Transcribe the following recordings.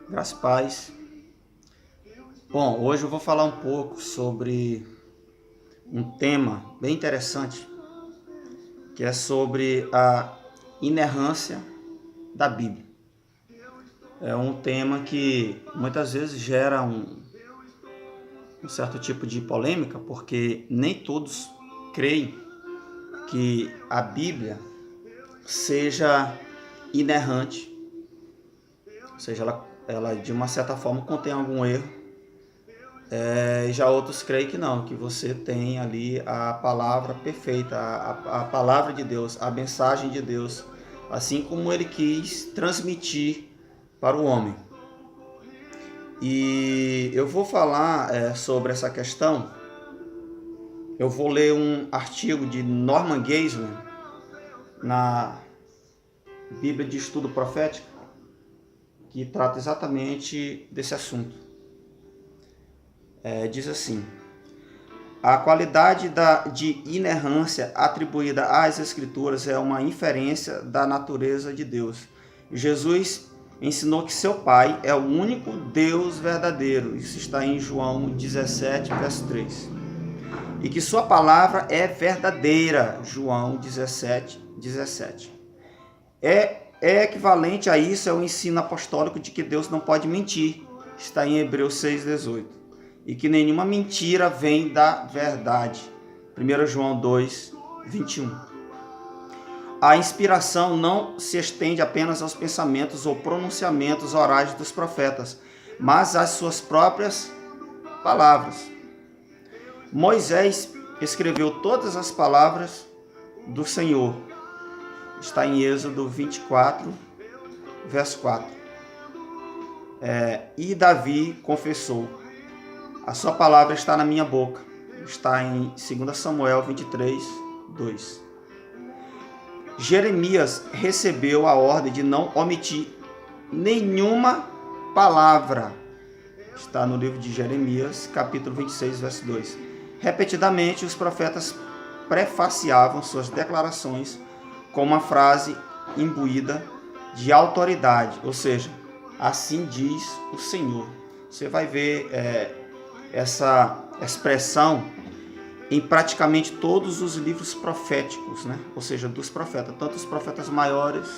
Graças a paz. Bom, hoje eu vou falar um pouco sobre um tema bem interessante, que é sobre a inerrância da Bíblia. É um tema que muitas vezes gera um certo tipo de polêmica, porque nem todos creem que a Bíblia seja inerrante, ou seja, ela de uma certa forma contém algum erro. Já outros creem que não, que você tem ali a palavra perfeita, a palavra de Deus, a mensagem de Deus, assim como ele quis transmitir para o homem. E eu vou falar sobre essa questão. Eu vou ler um artigo de Norman Geisler na Bíblia de Estudo Profético, que trata exatamente desse assunto. Diz assim: a qualidade de inerrância atribuída às Escrituras é uma inferência da natureza de Deus. Jesus ensinou que seu Pai é o único Deus verdadeiro. Isso está em João 17, verso 3. E que sua palavra é verdadeira. João 17, 17. É equivalente a isso é o ensino apostólico de que Deus não pode mentir. Está em Hebreus 6, 18. E que nenhuma mentira vem da verdade. 1 João 2, 21. A inspiração não se estende apenas aos pensamentos ou pronunciamentos orais dos profetas, mas às suas próprias palavras. Moisés escreveu todas as palavras do Senhor. Está em Êxodo 24, verso 4. E Davi confessou: a sua palavra está na minha boca. Está em 2 Samuel 23, 2. Jeremias recebeu a ordem de não omitir nenhuma palavra. Está no livro de Jeremias, capítulo 26, verso 2. Repetidamente, os profetas prefaciavam suas declarações com uma frase imbuída de autoridade, ou seja, assim diz o Senhor. Você vai ver essa expressão em praticamente todos os livros proféticos, né? Ou seja, dos profetas, tanto os profetas maiores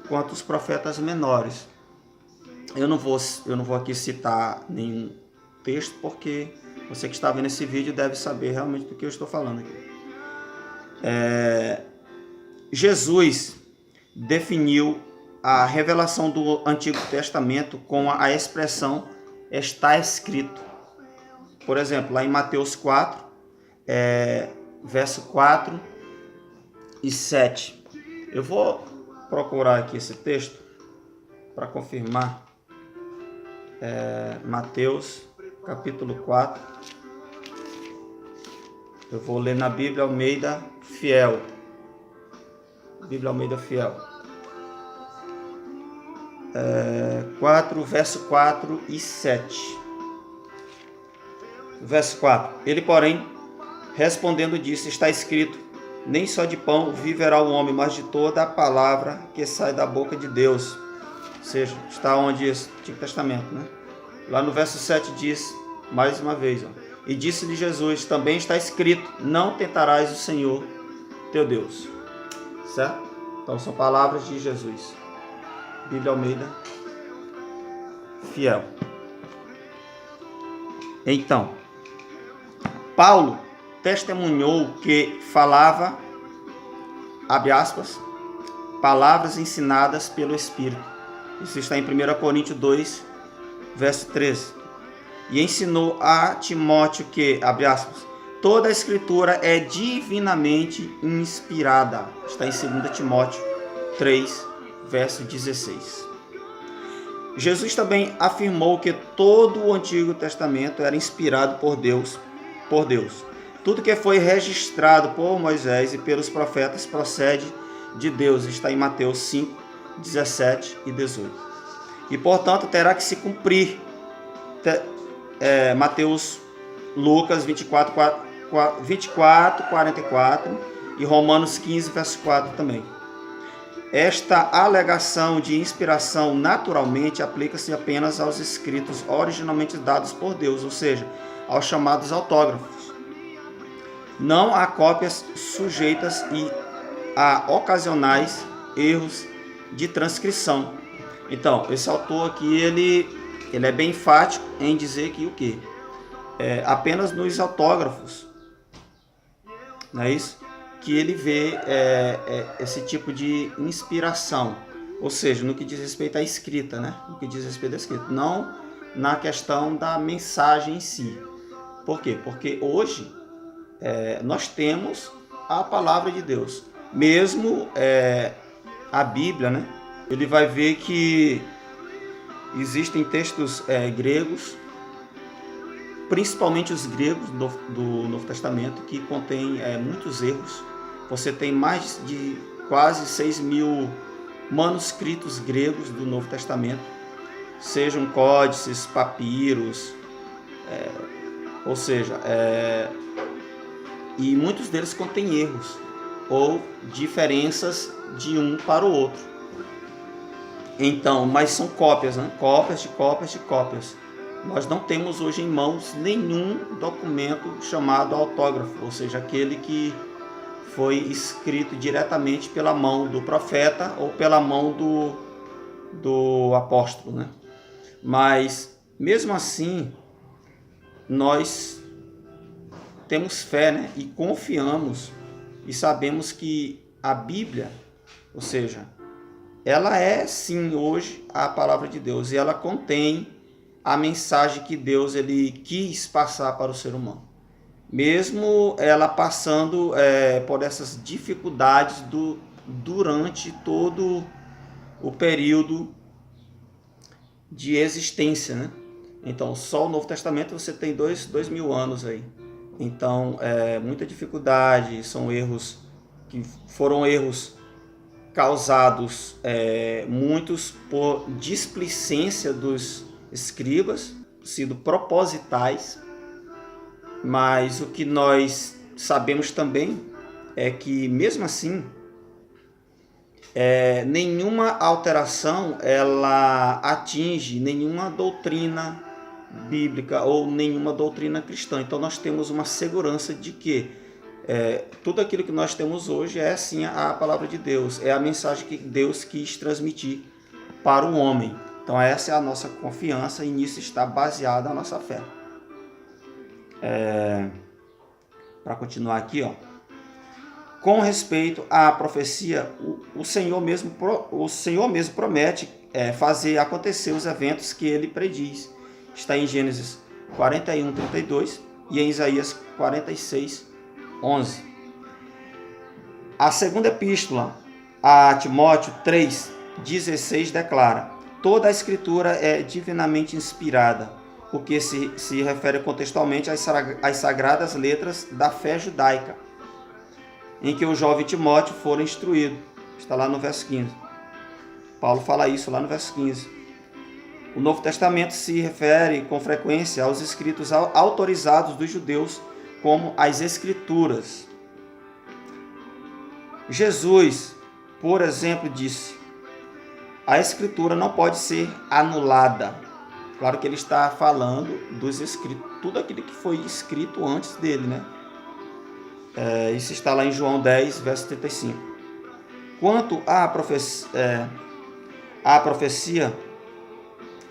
quanto os profetas menores. Eu não vou aqui citar nenhum texto, porque você que está vendo esse vídeo deve saber realmente do que eu estou falando aqui. Jesus definiu a revelação do Antigo Testamento com a expressão "está escrito". Por exemplo, lá em Mateus 4, verso 4 e 7. Eu vou procurar aqui esse texto para confirmar. Mateus, capítulo 4. Eu vou ler na Bíblia Almeida Fiel. Bíblia Almeida Fiel. 4, verso 4 e 7. Verso 4. Ele, porém, respondendo disse: está escrito, nem só de pão viverá o homem, mas de toda a palavra que sai da boca de Deus. Ou seja, está onde esse Antigo Testamento, né? Lá no verso 7 diz, mais uma vez, e disse-lhe Jesus: também está escrito, não tentarás o Senhor teu Deus. Certo? Então são palavras de Jesus. Bíblia Almeida Fiel. Então, Paulo testemunhou que falava, abre aspas, palavras ensinadas pelo Espírito. Isso está em 1 Coríntios 2, verso 13. E ensinou a Timóteo que, abre aspas, toda a Escritura é divinamente inspirada. Está em 2 Timóteo 3, verso 16. Jesus também afirmou que todo o Antigo Testamento era inspirado por Deus. Tudo que foi registrado por Moisés e pelos profetas procede de Deus. Está em Mateus 5, 17 e 18. E, portanto, terá que se cumprir Lucas 24, 44 e Romanos 15, verso 4 também. Esta alegação de inspiração naturalmente aplica-se apenas aos escritos originalmente dados por Deus, ou seja, aos chamados autógrafos, não a cópias sujeitas a ocasionais erros de transcrição. Então, esse autor aqui, ele é bem enfático em dizer que o quê? Apenas nos autógrafos, não é isso? Que ele vê esse tipo de inspiração, ou seja, no que diz respeito à escrita, né? No que diz respeito à escrita, não na questão da mensagem em si. Por quê? Porque hoje nós temos a palavra de Deus. Mesmo a Bíblia, né? Ele vai ver que existem textos gregos, principalmente os gregos do Novo Testamento, que contém muitos erros. Você tem mais de quase 6.000 manuscritos gregos do Novo Testamento, sejam códices, papiros, ou seja, e muitos deles contêm erros ou diferenças de um para o outro. Então, mas são cópias, né? Cópias de cópias de cópias. Nós não temos hoje em mãos nenhum documento chamado autógrafo, ou seja, aquele que foi escrito diretamente pela mão do profeta ou pela mão do apóstolo, né? Mas, mesmo assim, nós temos fé, né? E confiamos e sabemos que a Bíblia, ou seja, ela é sim hoje a palavra de Deus e ela contém a mensagem que Deus ele quis passar para o ser humano. Mesmo ela passando por essas dificuldades durante todo o período de existência, né? Então, só o Novo Testamento você tem 2.000 anos aí. Então, muita dificuldade, são erros que foram erros causados muitos por displicência dos escribas, sido propositais, mas o que nós sabemos também é que, mesmo assim, nenhuma alteração ela atinge nenhuma doutrina bíblica ou nenhuma doutrina cristã. Então nós temos uma segurança de que tudo aquilo que nós temos hoje é sim a palavra de Deus, é a mensagem que Deus quis transmitir para o homem. Então essa é a nossa confiança e nisso está baseada a nossa fé. Para continuar aqui, ó. Com respeito à profecia, o Senhor mesmo promete fazer acontecer os eventos que ele prediz. Está em Gênesis 41:32 e em Isaías 46:11. A segunda epístola a Timóteo 3:16 declara: toda a escritura é divinamente inspirada, o que se refere contextualmente às sagradas letras da fé judaica, em que o jovem Timóteo fora instruído. Está lá no verso 15. Paulo fala isso lá no verso 15. O Novo Testamento se refere com frequência aos escritos autorizados dos judeus, como as Escrituras. Jesus, por exemplo, disse: a Escritura não pode ser anulada. Claro que ele está falando dos escritos, tudo aquilo que foi escrito antes dele, né? Isso está lá em João 10, verso 35. Quanto à profecia,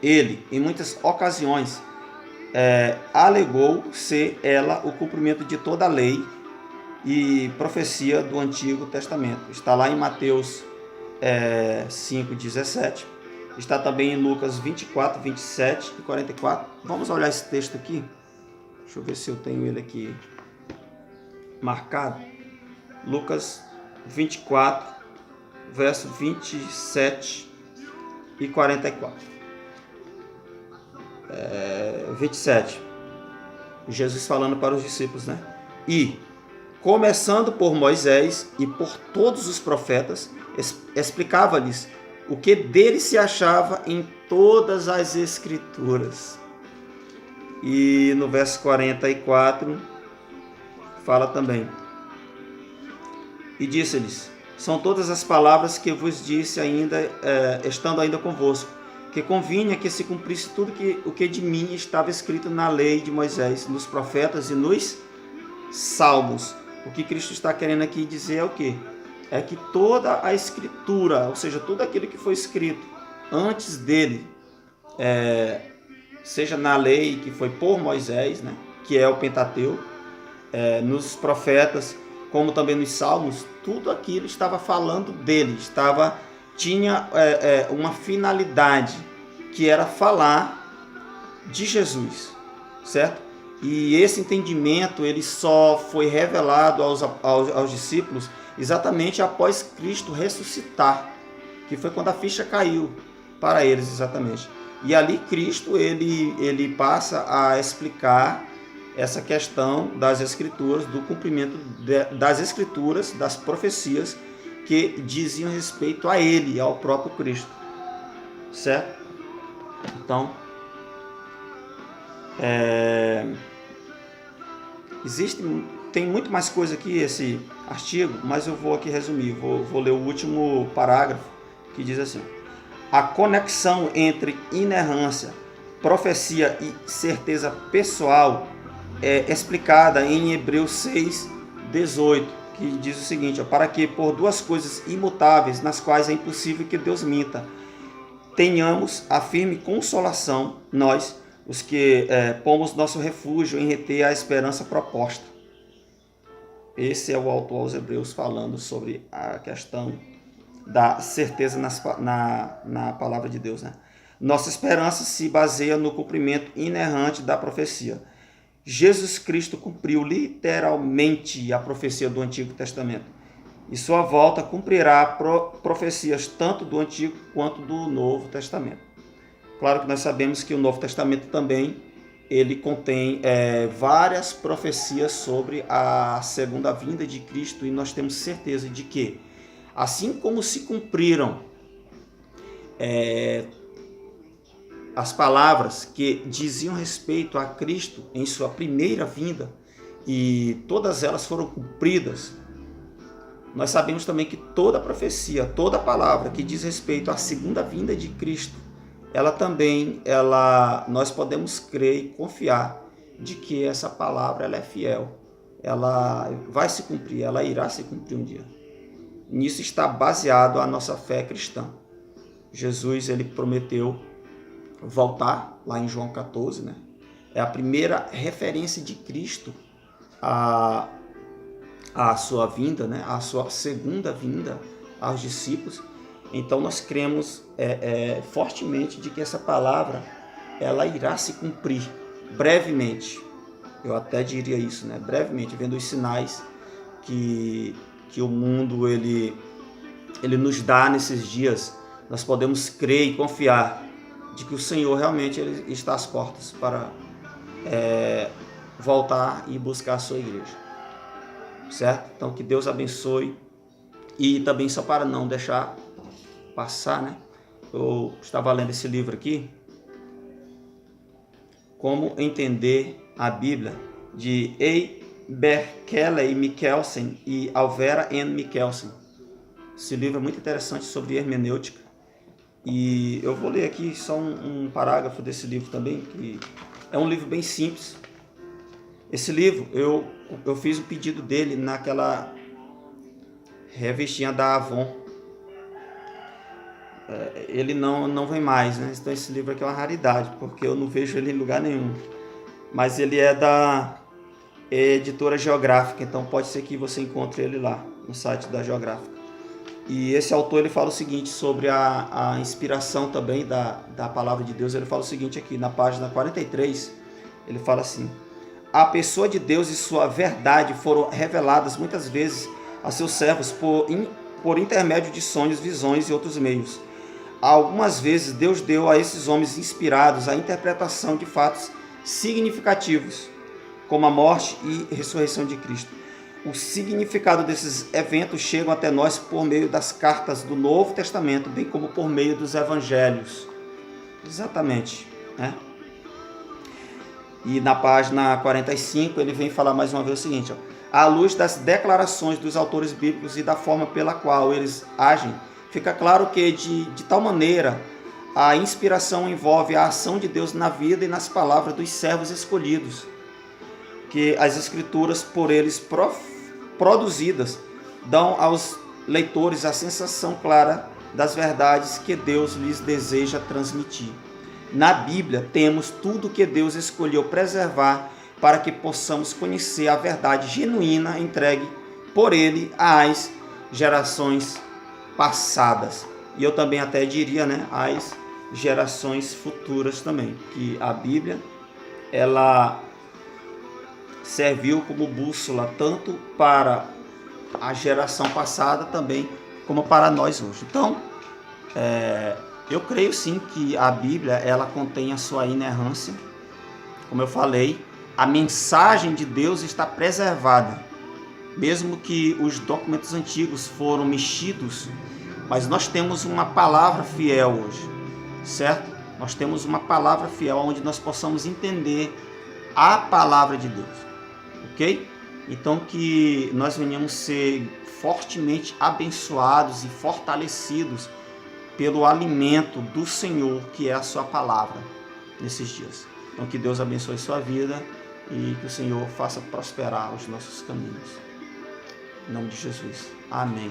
ele, em muitas ocasiões, alegou ser ela o cumprimento de toda a lei e profecia do Antigo Testamento. Está lá em Mateus 5:17. Está também em Lucas 24, 27 e 44. Vamos olhar esse texto aqui. Deixa eu ver se eu tenho ele aqui marcado. Lucas 24, verso 27 e 44. 27. Jesus falando para os discípulos, né? E, começando por Moisés e por todos os profetas, explicava-lhes o que dele se achava em todas as Escrituras. E no verso 44 fala também: e disse-lhes: são todas as palavras que vos disse ainda, estando ainda convosco, que convinha que se cumprisse tudo o que de mim estava escrito na lei de Moisés, nos profetas e nos salmos. O que Cristo está querendo aqui dizer é o quê? É que toda a escritura, ou seja, tudo aquilo que foi escrito antes dele, seja na lei que foi por Moisés, né, que é o Pentateuco, nos profetas, como também nos salmos, tudo aquilo estava falando dele, tinha uma finalidade, que era falar de Jesus, certo? E esse entendimento ele só foi revelado aos discípulos exatamente após Cristo ressuscitar, que foi quando a ficha caiu para eles exatamente. E ali Cristo ele passa a explicar essa questão das Escrituras, do cumprimento das Escrituras, das profecias que diziam respeito a ele, ao próprio Cristo, certo? Então, tem muito mais coisa aqui esse artigo, mas eu vou aqui resumir, vou ler o último parágrafo, que diz assim: a conexão entre inerrância, profecia e certeza pessoal é explicada em Hebreus 6:18, que diz o seguinte: para que por duas coisas imutáveis, nas quais é impossível que Deus minta, tenhamos a firme consolação, nós, os que pomos nosso refúgio em reter a esperança proposta. Esse é o autor aos Hebreus falando sobre a questão da certeza na palavra de Deus, né? Nossa esperança se baseia no cumprimento inerrante da profecia. Jesus Cristo cumpriu literalmente a profecia do Antigo Testamento. E sua volta cumprirá profecias tanto do Antigo quanto do Novo Testamento. Claro que nós sabemos que o Novo Testamento também ele contém várias profecias sobre a segunda vinda de Cristo, e nós temos certeza de que, assim como se cumpriram as palavras que diziam respeito a Cristo em sua primeira vinda, e todas elas foram cumpridas, nós sabemos também que toda profecia, toda palavra que diz respeito à segunda vinda de Cristo, nós podemos crer e confiar de que essa palavra ela é fiel, ela vai se cumprir, ela irá se cumprir um dia. Nisso está baseado a nossa fé cristã. Jesus ele prometeu voltar, lá em João 14, né? É a primeira referência de Cristo à sua vinda, né? À sua segunda vinda aos discípulos. Então nós cremos fortemente de que essa palavra ela irá se cumprir brevemente. Eu até diria isso, né? Brevemente, vendo os sinais que o mundo ele nos dá nesses dias, nós podemos crer e confiar de que o Senhor realmente ele está às portas para voltar e buscar a sua igreja, certo? Então que Deus abençoe. E também, só para não deixar passar, né? Eu estava lendo esse livro aqui, Como Entender a Bíblia, de Eberkeley Mikkelsen e Alvera N. Mikkelsen. Esse livro é muito interessante sobre hermenêutica. E eu vou ler aqui só um parágrafo desse livro também, que é um livro bem simples. Esse livro, eu fiz o pedido dele naquela revistinha da Avon. Ele não vem mais, né? Então esse livro aqui é uma raridade, porque eu não vejo ele em lugar nenhum. Mas ele é da editora Geográfica, então pode ser que você encontre ele lá, no site da Geográfica. E esse autor ele fala o seguinte sobre a inspiração também da palavra de Deus. Ele fala o seguinte aqui, na página 43, ele fala assim: a pessoa de Deus e sua verdade foram reveladas muitas vezes a seus servos por intermédio de sonhos, visões e outros meios. Algumas vezes Deus deu a esses homens inspirados a interpretação de fatos significativos, como a morte e ressurreição de Cristo. O significado desses eventos chegam até nós por meio das cartas do Novo Testamento, bem como por meio dos evangelhos. Exatamente, né? E na página 45 ele vem falar mais uma vez o seguinte: ó, à luz das declarações dos autores bíblicos e da forma pela qual eles agem, fica claro que, de tal maneira, a inspiração envolve a ação de Deus na vida e nas palavras dos servos escolhidos, que as Escrituras, por eles produzidas, dão aos leitores a sensação clara das verdades que Deus lhes deseja transmitir. Na Bíblia temos tudo que Deus escolheu preservar para que possamos conhecer a verdade genuína entregue por Ele às gerações passadas. E eu também até diria, às gerações futuras também, que a Bíblia, ela serviu como bússola tanto para a geração passada também, como para nós hoje. Então, eu creio sim que a Bíblia, ela contém a sua inerrância. Como eu falei, a mensagem de Deus está preservada, mesmo que os documentos antigos foram mexidos, mas nós temos uma palavra fiel hoje, certo? Nós temos uma palavra fiel onde nós possamos entender a palavra de Deus, ok? Então que nós venhamos ser fortemente abençoados e fortalecidos pelo alimento do Senhor, que é a sua palavra, nesses dias. Então que Deus abençoe sua vida e que o Senhor faça prosperar os nossos caminhos. Em nome de Jesus. Amém.